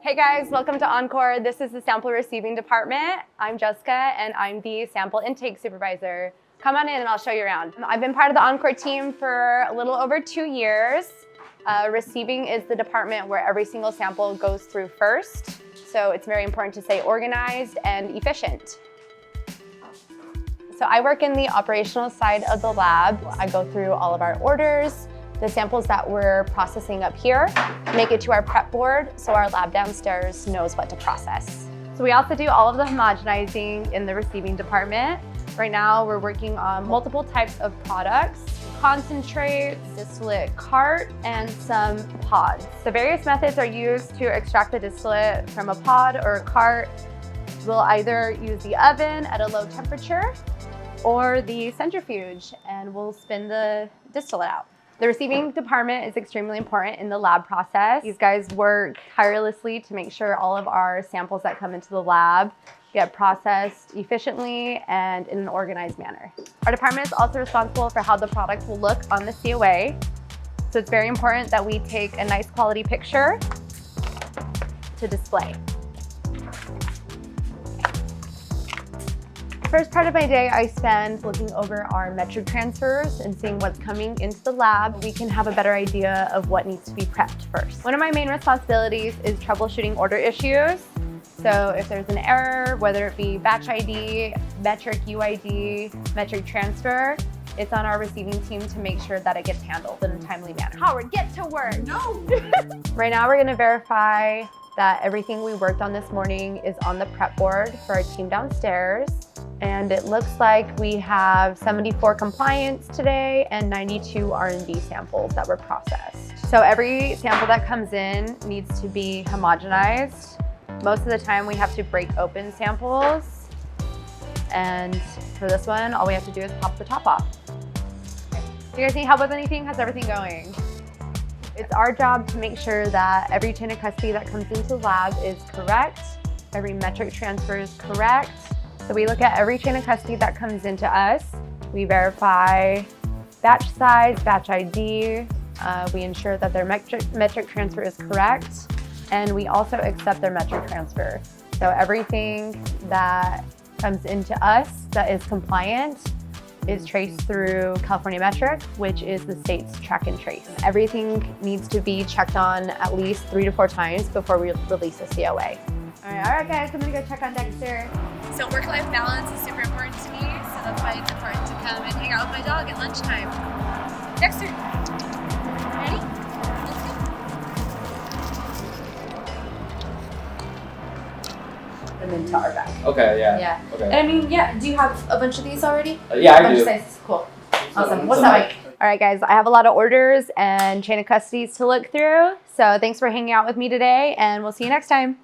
Hey guys, welcome to Encore. This is the sample receiving department. I'm Jessica and I'm the sample intake supervisor. Come on in and I'll show you around. I've been part of the Encore team for a little over 2 years. Receiving is the department where every single sample goes through first. So it's very important to stay organized and efficient. So I work in the operational side of the lab. I go through all of our orders, the samples that we're processing up here, make it to our prep board so our lab downstairs knows what to process. So we also do all of the homogenizing in the receiving department. Right now we're working on multiple types of products, concentrates, distillate cart, and some pods. The various methods are used to extract the distillate from a pod or a cart. We'll either use the oven at a low temperature or the centrifuge, and we'll spin the distillate out. The receiving department is extremely important in the lab process. These guys work tirelessly to make sure all of our samples that come into the lab get processed efficiently and in an organized manner. Our department is also responsible for how the product will look on the COA. So it's very important that we take a nice quality picture to display. First part of my day, I spend looking over our metric transfers and seeing what's coming into the lab. We can have a better idea of what needs to be prepped first. One of my main responsibilities is troubleshooting order issues. So if there's an error, whether it be batch ID, metric UID, metric transfer, it's on our receiving team to make sure that it gets handled in a timely manner. Howard, get to work. No. Right now, we're gonna verify that everything we worked on this morning is on the prep board for our team downstairs. And it looks like we have 74 compliance today and 92 R&D samples that were processed. So every sample that comes in needs to be homogenized. Most of the time we have to break open samples. And for this one, all we have to do is pop the top off. Do you guys need help with anything? How's everything going? It's our job to make sure that every chain of custody that comes into the lab is correct. Every metric transfer is correct. So we look at every chain of custody that comes into us. We verify batch size, batch ID. We ensure that their metric transfer is correct. And we also accept their metric transfer. So everything that comes into us that is compliant is traced through California Metric, which is the state's track and trace. Everything needs to be checked on at least 3 to 4 times before we release a COA. All right guys, I'm gonna go check on Dexter. So work-life balance is super important to me, so that's why it's important to come and hang out with my dog at lunchtime. Dexter, ready? Let's go. And then to our back. Okay, yeah. Yeah. Okay. And I mean, yeah, do you have a bunch of these already? Yeah, I do. Sizes. Cool. Awesome. What's that like? All right guys, I have a lot of orders and chain of custodies to look through. So thanks for hanging out with me today and we'll see you next time.